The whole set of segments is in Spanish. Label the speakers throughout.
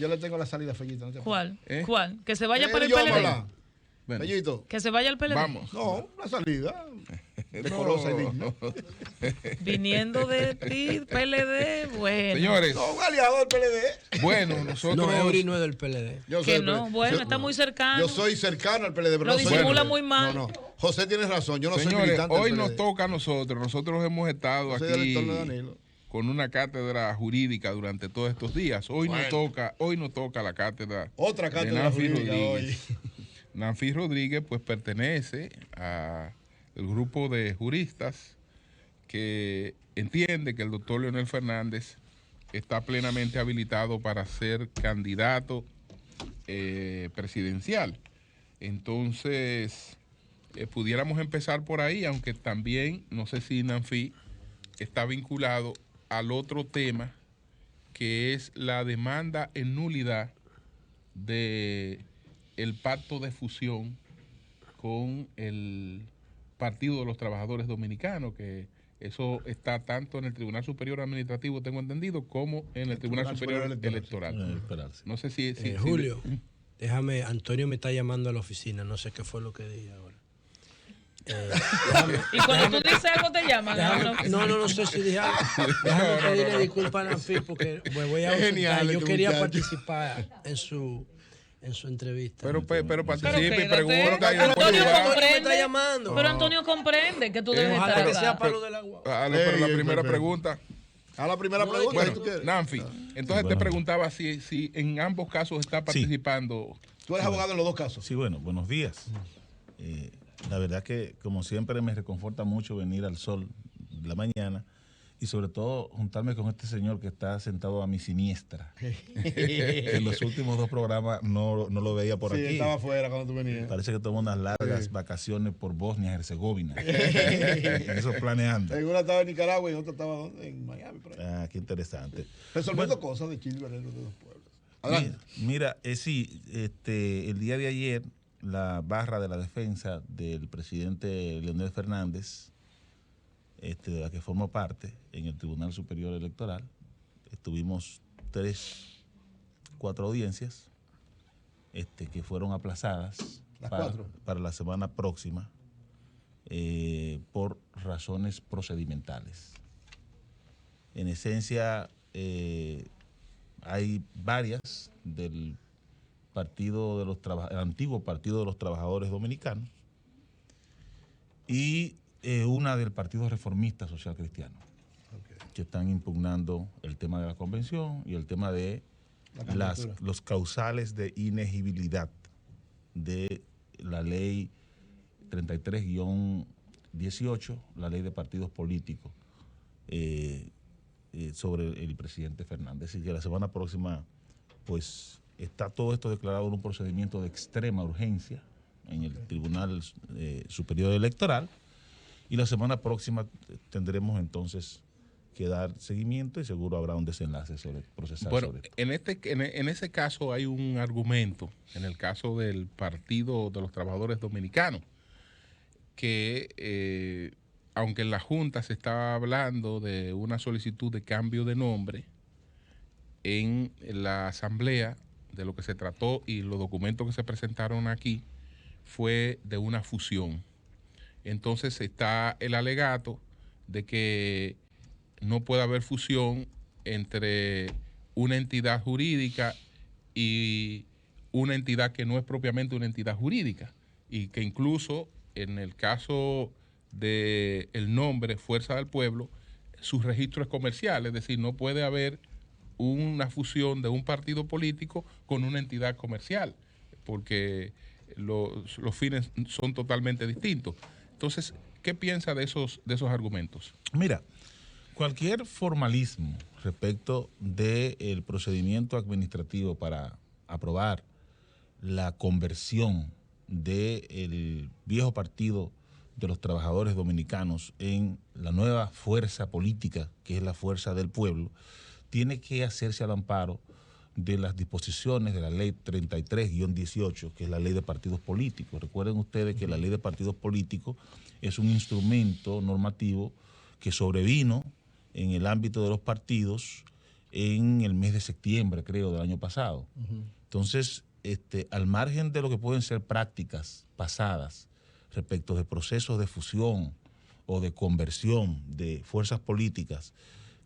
Speaker 1: yo le tengo la salida, Fellito. No
Speaker 2: ¿Cuál? ¿Cuál? Que se vaya para el PLD.
Speaker 1: Bueno. Fellito.
Speaker 2: Que se vaya al PLD.
Speaker 1: Vamos. No, una salida. Decorosa y digna.
Speaker 2: Viniendo de ti, PLD, bueno.
Speaker 3: Señores.
Speaker 1: No, un aliado del PLD.
Speaker 3: Bueno, nosotros.
Speaker 4: No, Eury no es del PLD.
Speaker 1: Yo
Speaker 2: que no, bueno, está muy cercano.
Speaker 1: Yo soy cercano al PLD, pero
Speaker 2: lo
Speaker 1: no
Speaker 2: disimula
Speaker 1: soy
Speaker 2: muy mal.
Speaker 1: No. José tiene razón, yo no
Speaker 3: Señores,
Speaker 1: soy militante
Speaker 3: hoy
Speaker 1: del PLD.
Speaker 3: nos toca a nosotros. Nosotros hemos estado aquí con una cátedra jurídica durante todos estos días. Hoy nos toca la cátedra.
Speaker 1: Otra cátedra
Speaker 3: de Nancy
Speaker 1: jurídica
Speaker 3: Rodríguez. Hoy. Nancy Rodríguez pues pertenece al grupo de juristas que entiende que el doctor Leonel Fernández está plenamente habilitado para ser candidato presidencial. Entonces, pudiéramos empezar por ahí, aunque también, no sé si Nancy está vinculado al otro tema, que es la demanda en nulidad de el pacto de fusión con el Partido de los Trabajadores Dominicanos, que eso está tanto en el Tribunal Superior Administrativo, tengo entendido, como en el Tribunal Superior Electoral. No sé si
Speaker 4: Julio, déjame, Antonio me está llamando a la oficina, no sé qué fue lo que dije ahora.
Speaker 2: Y cuando tú dices algo te llaman.
Speaker 4: No sé si dije algo. Déjame pedirle disculpas a Nancy porque me voy a ausentar. Yo quería participar en su entrevista.
Speaker 3: Pero participe y pregunta.
Speaker 2: Antonio
Speaker 4: comprende.
Speaker 2: Pero Antonio comprende que tú debes estar acá.
Speaker 3: Pero la primera pregunta.
Speaker 1: A la primera pregunta.
Speaker 3: Bueno, Nancy, entonces te preguntaba si en ambos casos está participando.
Speaker 1: Tú eres abogado en los dos casos.
Speaker 5: Sí, bueno, buenos días. La verdad que, como siempre, me reconforta mucho venir al sol de la mañana y sobre todo juntarme con este señor que está sentado a mi siniestra. En los últimos dos programas no lo veía por aquí.
Speaker 1: Sí, estaba afuera cuando tú venías.
Speaker 5: Parece que tomó unas largas vacaciones por Bosnia-Herzegovina. Eso planeando.
Speaker 1: En una estaba en Nicaragua y en otra estaba en Miami.
Speaker 5: Qué interesante.
Speaker 1: Resolviendo cosas de Chile, de los pueblos. Adelante.
Speaker 5: Mira, el día de ayer, la barra de la defensa del presidente Leonel Fernández, de la que formo parte en el Tribunal Superior Electoral, estuvimos 4 audiencias que fueron aplazadas para la semana próxima por razones procedimentales. En esencia, hay varias del el antiguo Partido de los Trabajadores Dominicanos y una del Partido Reformista Social Cristiano, que están impugnando el tema de la convención y el tema de los causales de inegibilidad de la ley 33-18, la ley de partidos políticos, sobre el presidente Fernández. Y que la semana próxima, pues, está todo esto declarado en un procedimiento de extrema urgencia en el Tribunal Superior Electoral, y la semana próxima tendremos entonces que dar seguimiento y seguro habrá un desenlace sobre procesar.
Speaker 3: Bueno, en ese caso hay un argumento, en el caso del Partido de los Trabajadores Dominicanos, que aunque en la Junta se estaba hablando de una solicitud de cambio de nombre, en la Asamblea de lo que se trató y los documentos que se presentaron aquí fue de una fusión. Entonces está el alegato de que no puede haber fusión entre una entidad jurídica y una entidad que no es propiamente una entidad jurídica, y que incluso en el caso del nombre Fuerza del Pueblo, sus registros comerciales, es decir, no puede haber una fusión de un partido político con una entidad comercial, porque los fines son totalmente distintos. Entonces, ¿qué piensa de esos argumentos?
Speaker 5: Mira, cualquier formalismo respecto del procedimiento administrativo para aprobar la conversión del viejo Partido de los Trabajadores Dominicanos en la nueva fuerza política, que es la Fuerza del Pueblo, tiene que hacerse al amparo de las disposiciones de la ley 33-18, que es la ley de partidos políticos. Recuerden ustedes que la ley de partidos políticos es un instrumento normativo que sobrevino en el ámbito de los partidos en el mes de septiembre, creo, del año pasado. Entonces, al margen de lo que pueden ser prácticas pasadas respecto de procesos de fusión o de conversión de fuerzas políticas,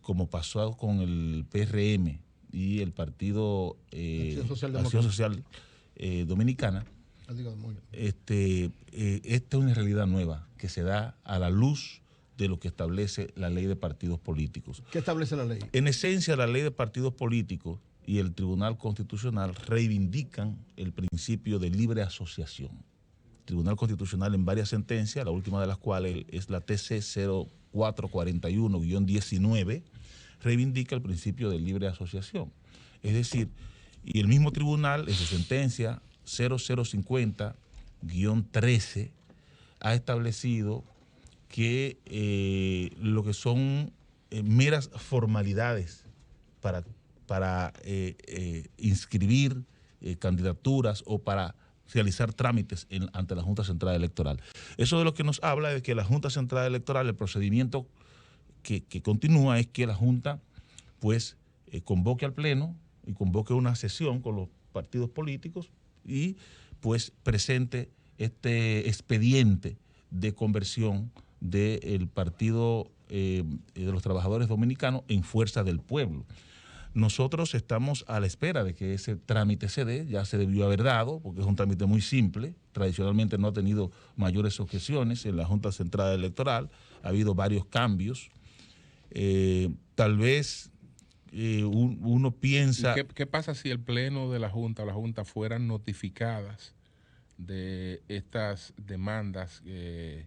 Speaker 5: como pasó con el PRM y el Partido Acción Social Dominicana, esta es una realidad nueva que se da a la luz de lo que establece la ley de partidos políticos.
Speaker 1: ¿Qué establece la ley?
Speaker 5: En esencia, la ley de partidos políticos y el Tribunal Constitucional reivindican el principio de libre asociación. El Tribunal Constitucional, en varias sentencias, la última de las cuales es la TC 0441-19, reivindica el principio de libre asociación. Es decir, y el mismo tribunal en su sentencia 0050-13 ha establecido que lo que son meras formalidades para inscribir candidaturas o para realizar trámites ante la Junta Central Electoral. Eso de lo que nos habla de que la Junta Central Electoral, el procedimiento que continúa es que la Junta pues convoque al Pleno y convoque una sesión con los partidos políticos y pues presente este expediente de conversión del Partido de los Trabajadores Dominicanos en Fuerza del Pueblo. Nosotros estamos a la espera de que ese trámite se dé, ya se debió haber dado, porque es un trámite muy simple, tradicionalmente no ha tenido mayores objeciones en la Junta Central Electoral, ha habido varios cambios. Tal vez uno piensa...
Speaker 3: ¿Qué pasa si el Pleno de la Junta o la Junta fueran notificadas de estas demandas que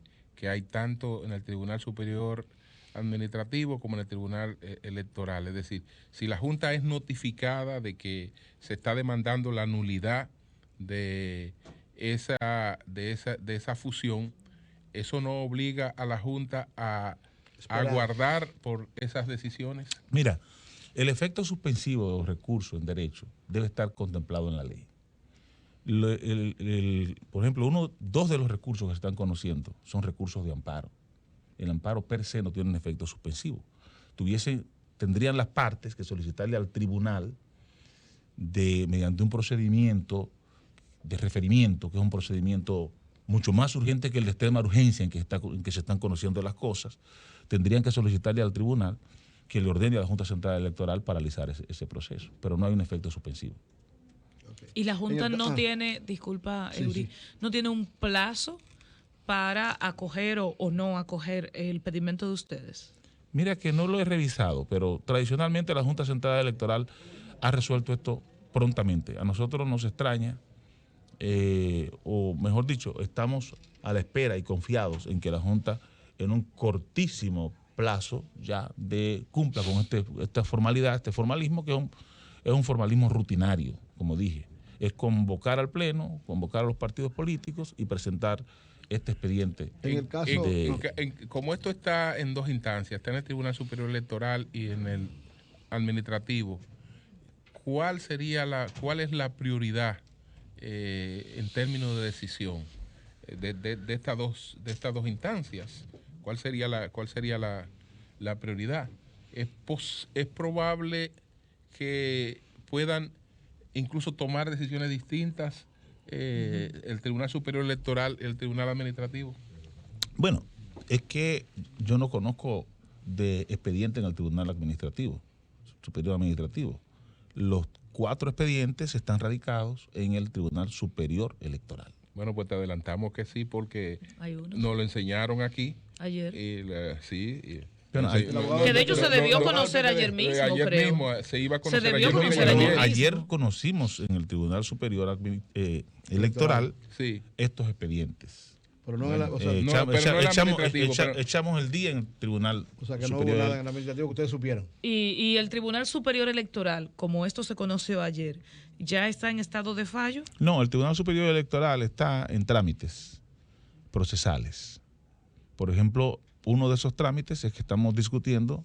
Speaker 3: hay tanto en el Tribunal Superior Administrativo como en el Tribunal Electoral? Es decir, si la Junta es notificada de que se está demandando la nulidad de esa fusión, ¿eso no obliga a la Junta a aguardar por esas decisiones?
Speaker 5: Mira, el efecto suspensivo de los recursos en derecho debe estar contemplado en la ley. Por ejemplo, dos de los recursos que se están conociendo son recursos de amparo. El amparo per se no tiene un efecto suspensivo. Tendrían las partes que solicitarle al tribunal mediante un procedimiento de referimiento, que es un procedimiento mucho más urgente que el de extrema urgencia en que se están conociendo las cosas, tendrían que solicitarle al tribunal que le ordene a la Junta Central Electoral paralizar ese proceso, pero no hay un efecto suspensivo.
Speaker 2: Y la Junta no tiene, disculpa, Eury, no tiene un plazo para acoger o no acoger el pedimento de ustedes.
Speaker 5: Mira que no lo he revisado, pero tradicionalmente la Junta Central Electoral ha resuelto esto prontamente. A nosotros nos extraña, o mejor dicho, estamos a la espera y confiados en que la Junta en un cortísimo plazo ya cumpla con esta formalidad, este formalismo que es un formalismo rutinario, como dije. Es convocar al Pleno, convocar a los partidos políticos y presentar este expediente.
Speaker 1: En el caso
Speaker 3: como esto está en dos instancias, está en el Tribunal Superior Electoral y en el administrativo, ¿cuál es la prioridad en términos de decisión de estas dos instancias? ¿Cuál sería la prioridad? ¿Es probable que puedan incluso tomar decisiones distintas el Tribunal Superior Electoral y el Tribunal Administrativo?
Speaker 5: Bueno, es que yo no conozco de expediente en el Tribunal Superior Administrativo. Los 4 expedientes están radicados en el Tribunal Superior Electoral.
Speaker 3: Bueno, pues te adelantamos que sí, porque nos lo enseñaron aquí.
Speaker 2: Ayer.
Speaker 3: Que
Speaker 2: de hecho se debió conocer ayer mismo, creo.
Speaker 3: Se iba a conocer ayer mismo.
Speaker 5: Ayer conocimos en el Tribunal Superior Electoral estos expedientes.
Speaker 1: Pero no,
Speaker 5: echamos el día en el Tribunal Superior.
Speaker 1: O sea, que no hubo nada en el administrativo que ustedes supieran.
Speaker 2: Y el Tribunal Superior Electoral, como esto se conoció ayer, ¿ya está en estado de fallo?
Speaker 5: No, el Tribunal Superior Electoral está en trámites procesales. Por ejemplo, uno de esos trámites es que estamos discutiendo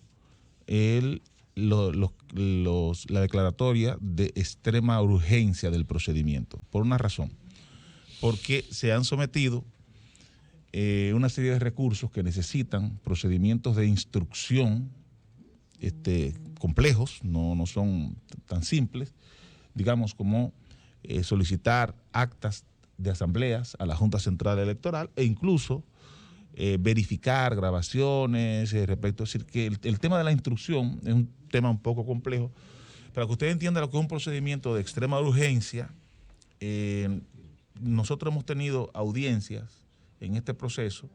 Speaker 5: la declaratoria de extrema urgencia del procedimiento. Por una razón. Porque se han sometido una serie de recursos que necesitan procedimientos de instrucción complejos, no son tan simples, digamos, como solicitar actas de asambleas a la Junta Central Electoral e incluso verificar grabaciones respecto. Es decir, que el tema de la instrucción es un tema un poco complejo. Para que usted entienda lo que es un procedimiento de extrema urgencia, nosotros hemos tenido audiencias en este proceso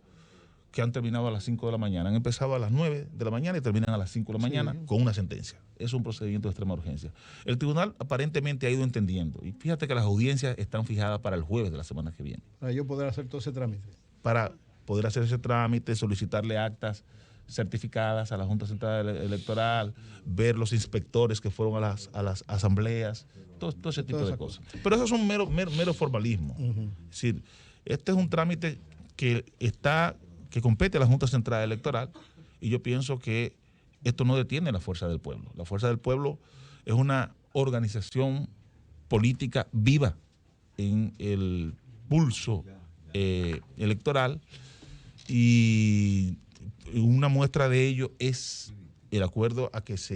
Speaker 5: que han terminado a las 5 de la mañana. Han empezado a las 9 de la mañana y terminan a las 5 de la mañana con una sentencia. Es un procedimiento de extrema urgencia. El tribunal aparentemente ha ido entendiendo. Y fíjate que las audiencias están fijadas para el jueves de la semana que viene.
Speaker 1: Para yo poder hacer todo ese trámite.
Speaker 5: Para poder hacer ese trámite, solicitarle actas certificadas a la Junta Central Electoral, ver los inspectores que fueron a las asambleas, todo ese tipo de cosas. Pero eso es un mero formalismo. Es decir, este es un trámite que compete a la Junta Central Electoral, y yo pienso que esto no detiene la fuerza del pueblo. La fuerza del pueblo es una organización política viva en el pulso electoral, y una muestra de ello es el acuerdo a que se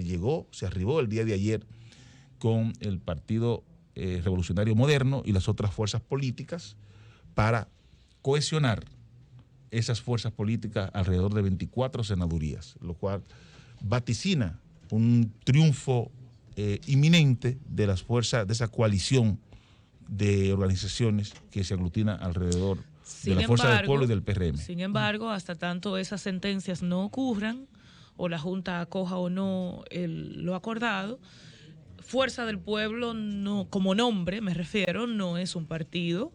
Speaker 5: arribó el día de ayer con el Partido Revolucionario Moderno y las otras fuerzas políticas para cohesionar esas fuerzas políticas alrededor de 24 senadurías, lo cual vaticina un triunfo inminente de las fuerzas, de esa coalición de organizaciones que se aglutina alrededor de la Fuerza del Pueblo y del PRM.
Speaker 2: Sin embargo, hasta tanto esas sentencias no ocurran, o la Junta acoja o no lo acordado, Fuerza del Pueblo, no, como nombre me refiero, no es un partido.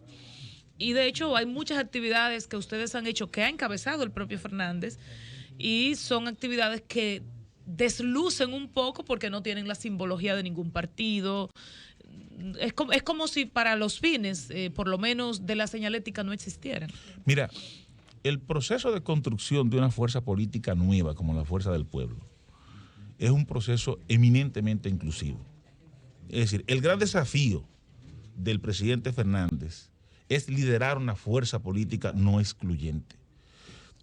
Speaker 2: Y de hecho hay muchas actividades que ustedes han hecho, que ha encabezado el propio Fernández, y son actividades que deslucen un poco porque no tienen la simbología de ningún partido. Es como si para los fines, por lo menos de la señalética, no existieran. Mira,
Speaker 5: el proceso de construcción de una fuerza política nueva como la Fuerza del Pueblo es un proceso eminentemente inclusivo. Es decir, el gran desafío del presidente Fernández es liderar una fuerza política no excluyente.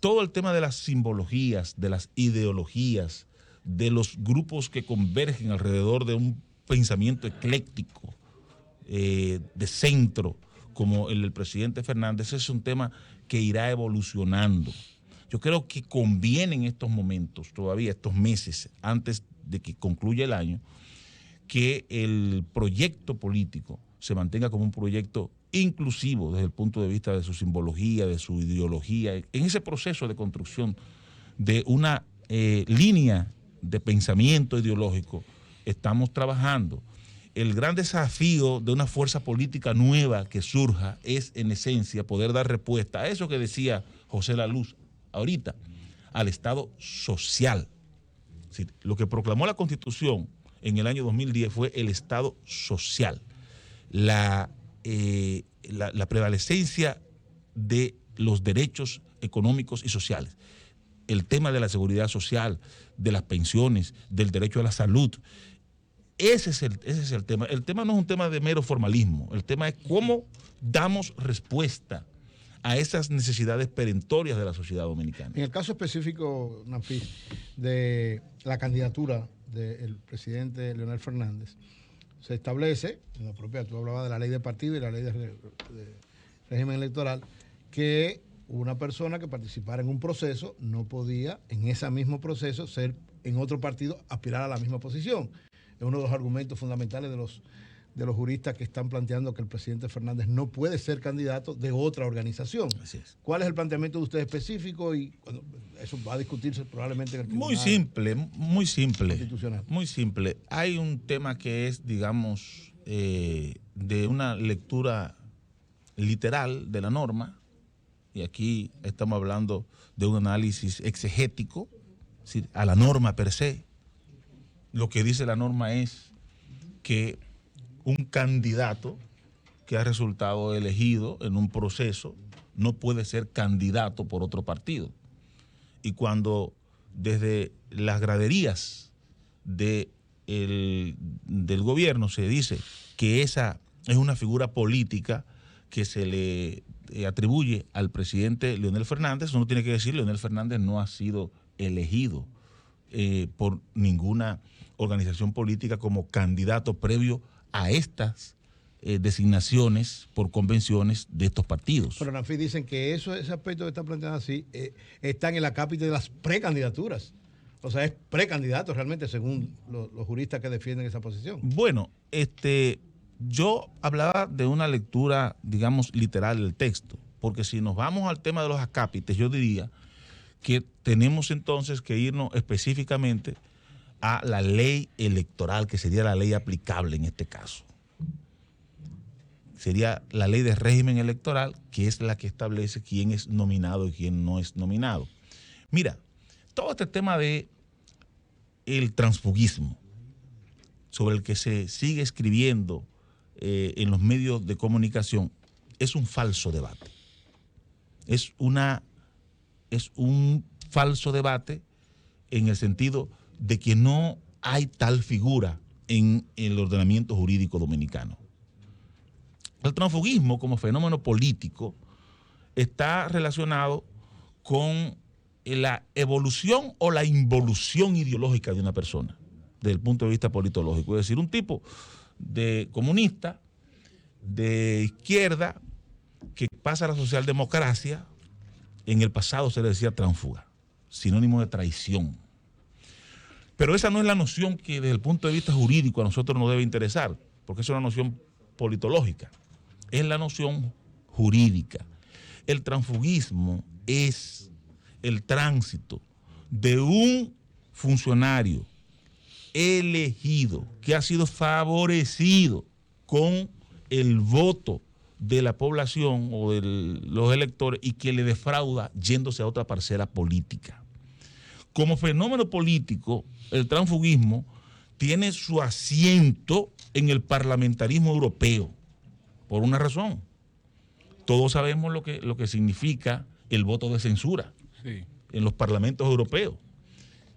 Speaker 5: Todo el tema de las simbologías, de las ideologías, de los grupos que convergen alrededor de un pensamiento ecléctico, de centro, como el del presidente Fernández, es un tema que irá evolucionando. Yo creo que conviene en estos momentos, todavía estos meses, antes de que concluya el año, que el proyecto político se mantenga como un proyecto inclusivo desde el punto de vista de su simbología, de su ideología, en ese proceso de construcción de una línea de pensamiento ideológico. Estamos trabajando. El gran desafío de una fuerza política nueva que surja es, en esencia, poder dar respuesta a eso que decía José Laluz ahorita, al Estado social. Es decir, lo que proclamó la Constitución en el año 2010 fue el Estado social. La prevalecencia de los derechos económicos y sociales. El tema de la seguridad social, de las pensiones, del derecho a la salud. Ese es el tema. El tema no es un tema de mero formalismo. El tema es cómo damos respuesta a esas necesidades perentorias de la sociedad dominicana.
Speaker 1: En el caso específico, Nanfi, de la candidatura del presidente Leonel Fernández, se establece, en la propia, tú hablabas de la ley de partido y la ley de régimen electoral, que una persona que participara en un proceso no podía, en ese mismo proceso, ser en otro partido, aspirar a la misma posición. Es uno de los argumentos fundamentales de los juristas que están planteando que el presidente Fernández no puede ser candidato de otra organización.
Speaker 5: Así es.
Speaker 1: ¿Cuál es el planteamiento de usted específico? Y eso va a discutirse probablemente en el tribunal.
Speaker 5: Muy simple. Hay un tema que es, digamos, de una lectura literal de la norma, y aquí estamos hablando de un análisis exegético, es decir, a la norma per se. Lo que dice la norma es que un candidato que ha resultado elegido en un proceso no puede ser candidato por otro partido. Y cuando desde las graderías del gobierno se dice que esa es una figura política que se le atribuye al presidente Leonel Fernández, uno tiene que decir: Leonel Fernández no ha sido elegido por ninguna organización política como candidato previo a estas designaciones por convenciones de estos partidos.
Speaker 1: Pero Nafi dicen que ese aspecto que está planteando así está en la cápita de las precandidaturas. O sea, es precandidato realmente según los juristas que defienden esa posición.
Speaker 5: Bueno, yo hablaba de una lectura, digamos, literal del texto, porque si nos vamos al tema de los acápites, yo diría que tenemos entonces que irnos específicamente a la ley electoral, que sería la ley aplicable en este caso. Sería la ley de régimen electoral, que es la que establece quién es nominado y quién no es nominado. Mira, todo este tema de el transfugismo, sobre el que se sigue escribiendo en los medios de comunicación, es un falso debate. Es un falso debate en el sentido de que no hay tal figura en el ordenamiento jurídico dominicano. El transfugismo como fenómeno político está relacionado con la evolución o la involución ideológica de una persona desde el punto de vista politológico. Es decir, un tipo de comunista, de izquierda, que pasa a la socialdemocracia, en el pasado se le decía tránsfuga, sinónimo de traición. Pero esa no es la noción que desde el punto de vista jurídico a nosotros nos debe interesar, porque es una noción politológica, es la noción jurídica. El transfugismo es el tránsito de un funcionario elegido que ha sido favorecido con el voto de la población o de los electores y que le defrauda yéndose a otra parcela política. Como fenómeno político, el transfugismo tiene su asiento en el parlamentarismo europeo, por una razón. Todos sabemos lo que significa el voto de censura en los parlamentos europeos.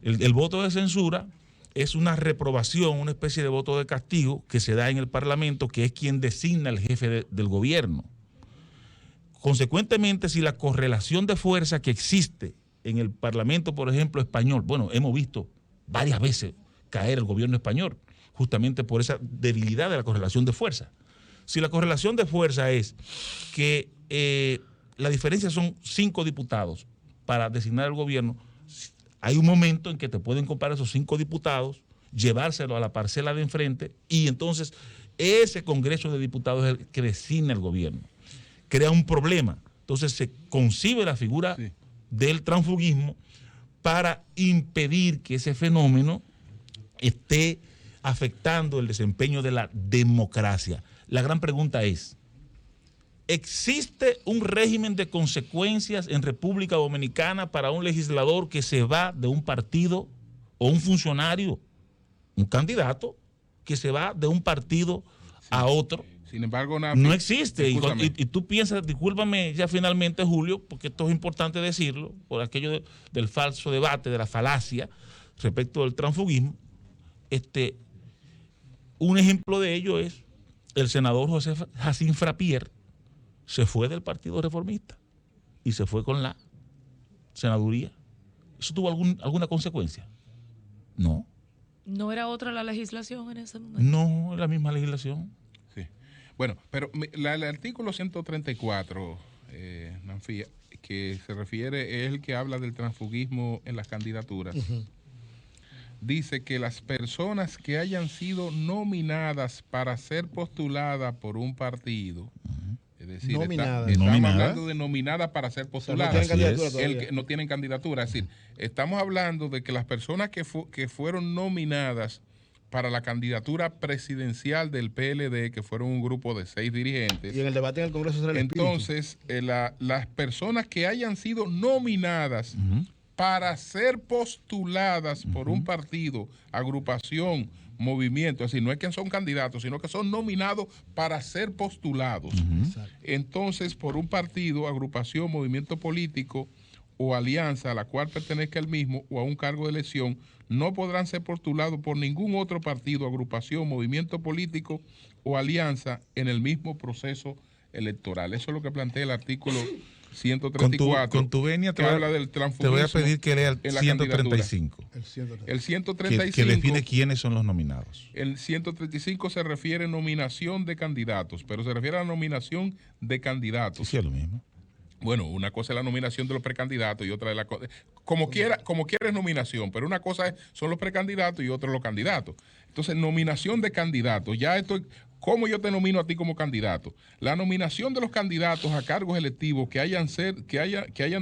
Speaker 5: El voto de censura es una reprobación, una especie de voto de castigo que se da en el Parlamento, que es quien designa al jefe del gobierno. Consecuentemente, si la correlación de fuerza que existe en el Parlamento, por ejemplo, español, bueno, hemos visto varias veces caer el gobierno español, justamente por esa debilidad de la correlación de fuerza. Si la correlación de fuerza es que la diferencia son 5 diputados para designar al gobierno, hay un momento en que te pueden comprar esos 5 diputados, llevárselo a la parcela de enfrente y entonces ese Congreso de Diputados es el que designa el gobierno. Crea un problema. Entonces se concibe la figura del transfugismo para impedir que ese fenómeno esté afectando el desempeño de la democracia. La gran pregunta es, ¿existe un régimen de consecuencias en República Dominicana para un legislador que se va de un partido o un funcionario, un candidato que se va de un partido a otro?
Speaker 3: Sin embargo,
Speaker 5: no existe. Y tú piensas, discúlpame ya finalmente, Julio, porque esto es importante decirlo, por aquello del falso debate, de la falacia respecto del transfugismo. Un ejemplo de ello es el senador José Jacín Frappier, se fue del Partido Reformista y se fue con la senaduría. ¿Eso tuvo alguna consecuencia? No.
Speaker 2: ¿No era otra la legislación en ese momento?
Speaker 5: No, es la misma legislación.
Speaker 3: Sí. Bueno, pero el artículo 134, Nanfía, que se refiere, es el que habla del transfugismo en las candidaturas. Dice que las personas que hayan sido nominadas para ser postuladas por un partido, es decir, estamos hablando de nominadas para ser postuladas, no tienen candidatura. Es decir, estamos hablando de que las personas que fueron nominadas para la candidatura presidencial del PLD, que fueron un grupo de 6 dirigentes.
Speaker 1: Y en el debate en el Congreso será el
Speaker 3: entonces, las personas que hayan sido nominadas para ser postuladas por un partido, agrupación, movimiento, es decir, no es que son candidatos, sino que son nominados para ser postulados. Entonces, por un partido, agrupación, movimiento político o alianza a la cual pertenezca el mismo o a un cargo de elección, no podrán ser postulados por ningún otro partido, agrupación, movimiento político o alianza en el mismo proceso electoral. Eso es lo que plantea el artículo 134,
Speaker 5: con tu venia
Speaker 3: que habla del transfugismo.
Speaker 5: Te voy a pedir que lea el 135.
Speaker 3: El 135
Speaker 5: que define quiénes son los nominados.
Speaker 3: El 135 se refiere a nominación de candidatos, pero se refiere a la nominación de candidatos.
Speaker 5: Sí, es lo mismo.
Speaker 3: Bueno, una cosa es la nominación de los precandidatos y otra es como quiera es nominación, pero una cosa son los precandidatos y otra los candidatos. Entonces, nominación de candidatos, ya esto, ¿cómo yo te nomino a ti como candidato? La nominación de los candidatos a cargos electivos que hayan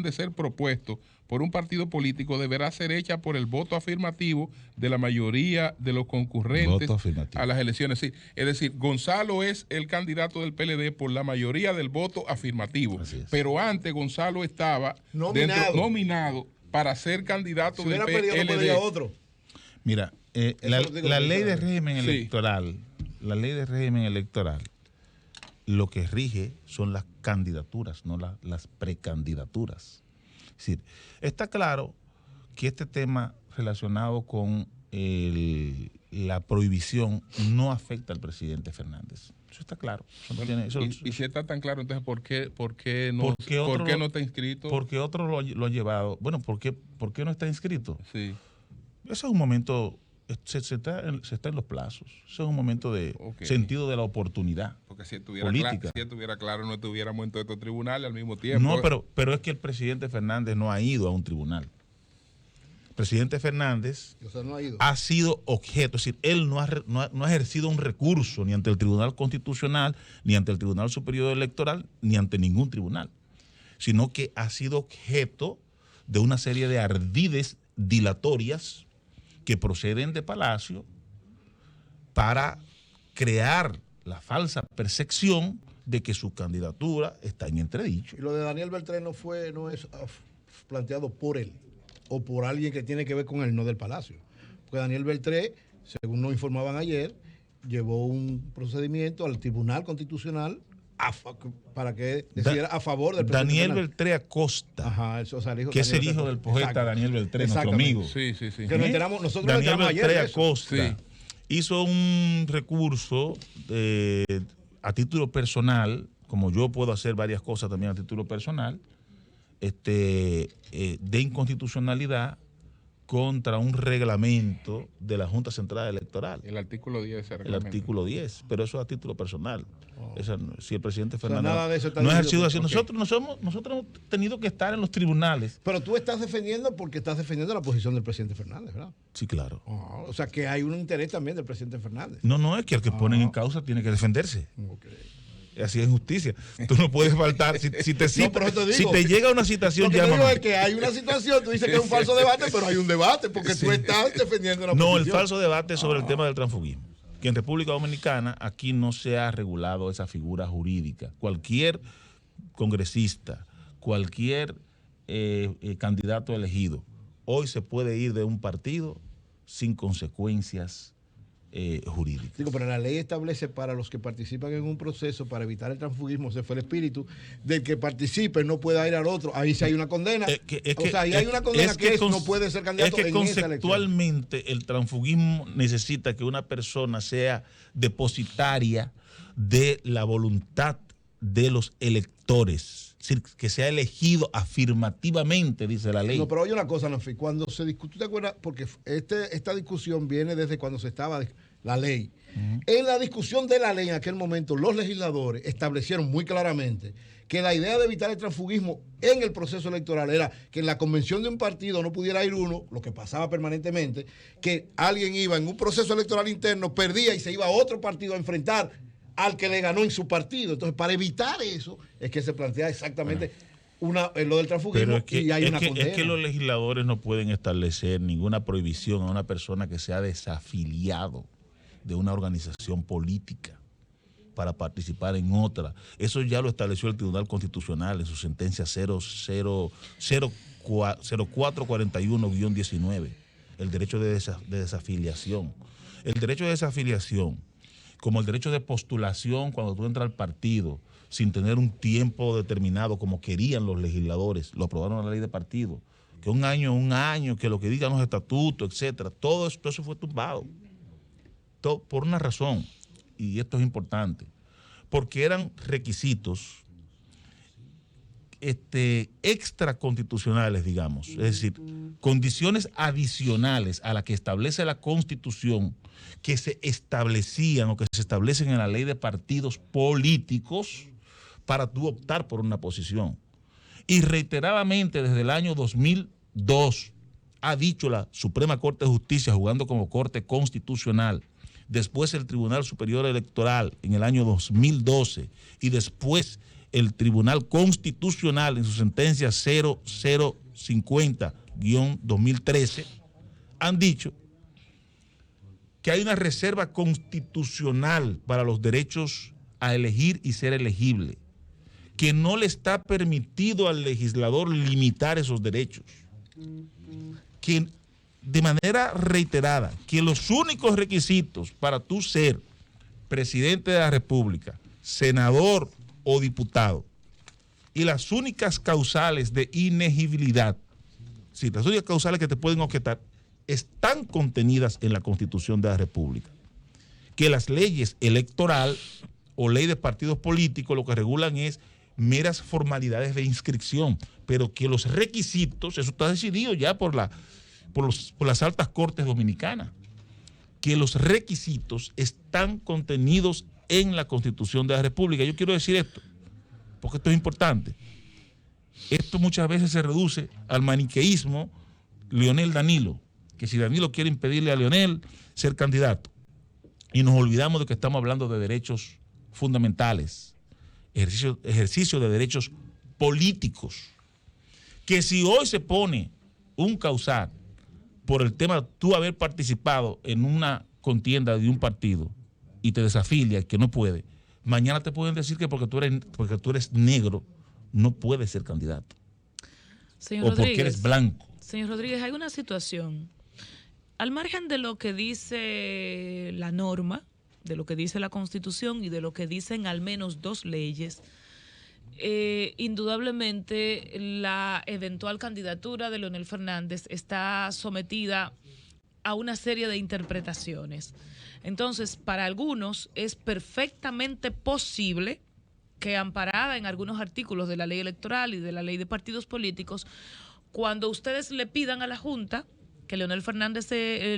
Speaker 3: de ser propuestos por un partido político deberá ser hecha por el voto afirmativo de la mayoría de los concurrentes a las elecciones. Sí, es decir, Gonzalo es el candidato del PLD por la mayoría del voto afirmativo. Pero antes Gonzalo estaba nominado para ser candidato del PLD.
Speaker 1: Otro.
Speaker 5: Mira, la ley de régimen electoral, la ley de régimen electoral, lo que rige son las candidaturas, no las precandidaturas. Es decir, está claro que este tema relacionado con la prohibición no afecta al presidente Fernández. Eso está claro.
Speaker 3: Y si está tan claro, entonces, ¿por qué no está inscrito?
Speaker 5: Porque otro lo ha llevado. Bueno, ¿por qué no está inscrito?
Speaker 3: Sí.
Speaker 5: Ese es un momento, se está en los plazos. Ese es un momento de sentido de la oportunidad.
Speaker 3: Porque si estuviera claro, no estuviéramos en todos estos tribunales al mismo tiempo.
Speaker 5: No, pero es que el presidente Fernández no ha ido a un tribunal. El presidente Fernández ha sido objeto, es decir, él no ha ejercido un recurso ni ante el Tribunal Constitucional, ni ante el Tribunal Superior Electoral, ni ante ningún tribunal, sino que ha sido objeto de una serie de ardides dilatorias que proceden de Palacio para crear la falsa percepción de que su candidatura está en entredicho.
Speaker 1: Y lo de Daniel Beltré no es planteado por él o por alguien que tiene que ver con él, no del Palacio. Porque Daniel Beltré, según nos informaban ayer, llevó un procedimiento al Tribunal Constitucional para que decidiera a favor del presidente
Speaker 5: Daniel
Speaker 1: Fernández.
Speaker 5: Beltré Acosta, que es el hijo del poeta Daniel Beltré, nuestro amigo.
Speaker 3: Sí.
Speaker 1: Que nos enteramos, nosotros
Speaker 5: Daniel
Speaker 1: nos enteramos
Speaker 5: Beltré
Speaker 1: ayer
Speaker 5: Acosta hizo un recurso a título personal, como yo puedo hacer varias cosas también a título personal, de inconstitucionalidad contra un reglamento de la Junta Central Electoral.
Speaker 3: El artículo 10 de ese
Speaker 5: El
Speaker 3: reglamento.
Speaker 5: artículo 10, pero eso es a título personal. Si el presidente Fernández
Speaker 1: nada de eso está
Speaker 5: no ha ejercido así.
Speaker 1: okay.
Speaker 5: Nosotros hemos tenido que estar en los tribunales.
Speaker 1: Pero tú estás defendiendo porque estás defendiendo la posición del presidente Fernández, ¿verdad?
Speaker 5: Sí, claro.
Speaker 1: O sea que hay un interés también del presidente Fernández.
Speaker 5: No, es que el que ponen en causa tiene que defenderse. Así es justicia. Tú no puedes faltar. Si te llega una citación,
Speaker 1: llámame. Lo que te digo es que hay una situación, tú dices que es un falso debate, pero hay un debate porque tú estás defendiendo la posición.
Speaker 5: No, el falso debate es sobre el tema del transfugismo. Que en República Dominicana aquí no se ha regulado esa figura jurídica. Cualquier congresista, cualquier candidato elegido, hoy se puede ir de un partido sin consecuencias jurídicas.
Speaker 1: Digo, pero la ley establece para los que participan en un proceso para evitar el transfugismo, ese fue el espíritu, del que participe no pueda ir al otro, ahí sí hay una condena. Ahí hay una condena que no puede ser candidato en esa elección.
Speaker 5: Conceptualmente el transfugismo necesita que una persona sea depositaria de la voluntad de los electores, es decir, que sea elegido afirmativamente, dice la ley.
Speaker 1: No, pero oye una cosa, Nafi, cuando se discute, ¿te acuerdas? Porque esta discusión viene desde cuando se estaba la ley. En la discusión de la ley en aquel momento, los legisladores establecieron muy claramente que la idea de evitar el transfugismo en el proceso electoral era que en la convención de un partido no pudiera ir uno, lo que pasaba permanentemente, que alguien iba en un proceso electoral interno, perdía y se iba a otro partido a enfrentar al que le ganó en su partido. Entonces, para evitar eso, es que se plantea exactamente lo del transfugismo y hay una condena.
Speaker 5: Es que los legisladores no pueden establecer ninguna prohibición a una persona que sea desafiliado de una organización política para participar en otra. Eso ya lo estableció el Tribunal Constitucional en su sentencia 0441-19, el derecho de desafiliación. El derecho de desafiliación, como el derecho de postulación cuando tú entras al partido sin tener un tiempo determinado como querían los legisladores, lo aprobaron en la ley de partido, que un año, que lo que digan los estatutos, etcétera, todo eso fue tumbado. Todo por una razón, y esto es importante, porque eran requisitos extraconstitucionales, digamos, es decir, condiciones adicionales a las que establece la Constitución, que se establecían o que se establecen en la ley de partidos políticos para tú optar por una posición. Y reiteradamente desde el año 2002 ha dicho la Suprema Corte de Justicia, jugando como Corte Constitucional, después el Tribunal Superior Electoral en el año 2012 y después el Tribunal Constitucional en su sentencia 0050-2013, han dicho que hay una reserva constitucional para los derechos a elegir y ser elegible, que no le está permitido al legislador limitar esos derechos, que de manera reiterada, que los únicos requisitos para tú ser presidente de la República, senador o diputado, y las únicas causales de inegibilidad, sí, las únicas causales que te pueden objetar, están contenidas en la Constitución de la República. Que las leyes electoral o ley de partidos políticos lo que regulan es meras formalidades de inscripción, pero que los requisitos, eso está decidido ya por las altas cortes dominicanas, que los requisitos están contenidos en la Constitución de la República. Yo quiero decir esto, porque esto es importante. Esto muchas veces se reduce al maniqueísmo Leonel-Danilo, que si Danilo quiere impedirle a Leonel ser candidato, y nos olvidamos de que estamos hablando de derechos fundamentales, ejercicio de derechos políticos, que si hoy se pone un causal por el tema de tú haber participado en una contienda de un partido y te desafilias, que no puede, mañana te pueden decir que porque tú eres negro no puedes ser candidato.
Speaker 2: Señor
Speaker 5: o
Speaker 2: Rodríguez,
Speaker 5: porque eres blanco.
Speaker 2: Señor Rodríguez, hay una situación, al margen de lo que dice la norma, de lo que dice la Constitución y de lo que dicen al menos dos leyes, indudablemente la eventual candidatura de Leonel Fernández está sometida a una serie de interpretaciones. Entonces, para algunos es perfectamente posible que, amparada en algunos artículos de la ley electoral y de la ley de partidos políticos, cuando ustedes le pidan a la Junta que Leonel Fernández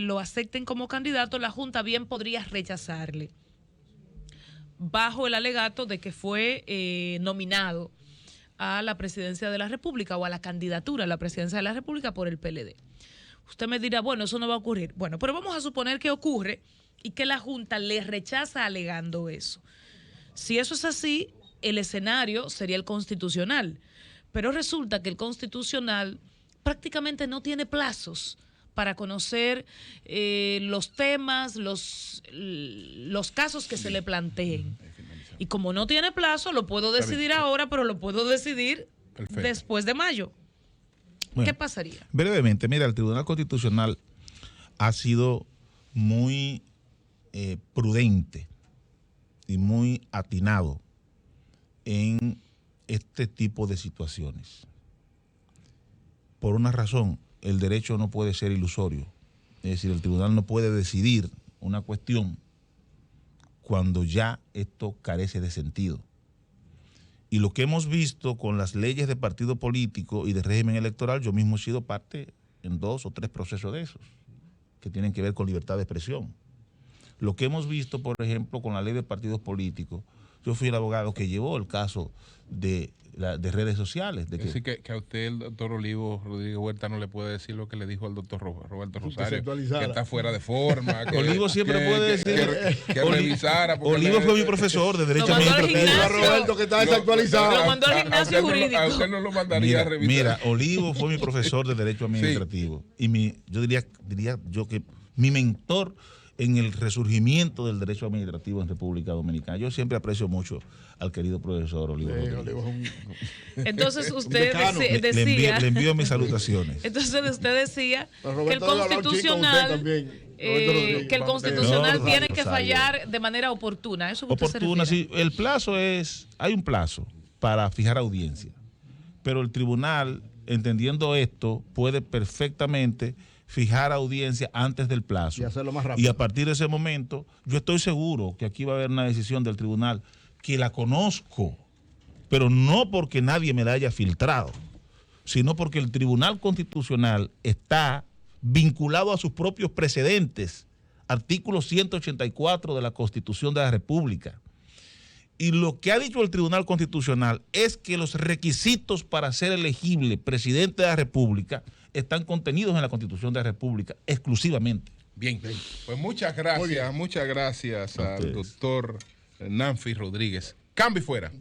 Speaker 2: lo acepten como candidato, la Junta bien podría rechazarle, bajo el alegato de que fue nominado a la presidencia de la República o a la candidatura a la presidencia de la República por el PLD. Usted me dirá, bueno, eso no va a ocurrir. Bueno, pero vamos a suponer que ocurre y que la Junta le rechaza alegando eso. Si eso es así, el escenario sería el constitucional. Pero resulta que el constitucional prácticamente no tiene plazos para conocer los temas, los casos que se le planteen. Y como no tiene plazo, lo puedo decidir ahora, pero lo puedo decidir después de mayo. Bueno, ¿qué pasaría?
Speaker 5: Brevemente, mira, el Tribunal Constitucional ha sido muy prudente y muy atinado en este tipo de situaciones. Por una razón, el derecho no puede ser ilusorio. Es decir, el tribunal no puede decidir una cuestión cuando ya esto carece de sentido. Y lo que hemos visto con las leyes de partido político y de régimen electoral, yo mismo he sido parte en 2 o 3 procesos de esos, que tienen que ver con libertad de expresión. Lo que hemos visto, por ejemplo, con la ley de partidos políticos, yo fui el abogado que llevó el caso de redes sociales.
Speaker 3: Decir que a usted el doctor Olivo Rodríguez Huerta no le puede decir lo que le dijo al doctor Roberto Rosario, que está fuera de forma.
Speaker 5: Olivo siempre puede decir
Speaker 3: que revisara.
Speaker 5: Olivo fue mi profesor de Derecho Administrativo.
Speaker 1: Roberto, que está desactualizado.
Speaker 2: Lo mandó al gimnasio jurídico.
Speaker 3: A usted no lo mandaría a revisar.
Speaker 5: Mira, Olivo fue mi profesor de Derecho Administrativo. Sí. Y yo diría yo que mi mentor en el resurgimiento del derecho administrativo en República Dominicana. Yo siempre aprecio mucho al querido profesor Olivo.
Speaker 2: Entonces usted decía...
Speaker 5: Le envío mis salutaciones.
Speaker 2: Entonces usted decía que el constitucional tiene que fallar de manera oportuna. ¿Eso
Speaker 5: oportuna, sí. El plazo hay un plazo para fijar audiencia, pero el tribunal, entendiendo esto, puede perfectamente fijar audiencia antes del plazo.
Speaker 1: Y hacerlo más rápido.
Speaker 5: Y a partir de ese momento, yo estoy seguro que aquí va a haber una decisión del tribunal, que la conozco, pero no porque nadie me la haya filtrado, sino porque el Tribunal Constitucional está vinculado a sus propios precedentes, artículo 184 de la Constitución de la República. Y lo que ha dicho el Tribunal Constitucional es que los requisitos para ser elegible presidente de la República están contenidos en la Constitución de la República exclusivamente.
Speaker 3: Bien, pues muchas gracias al doctor Nanfi Rodríguez. Cambio y fuera.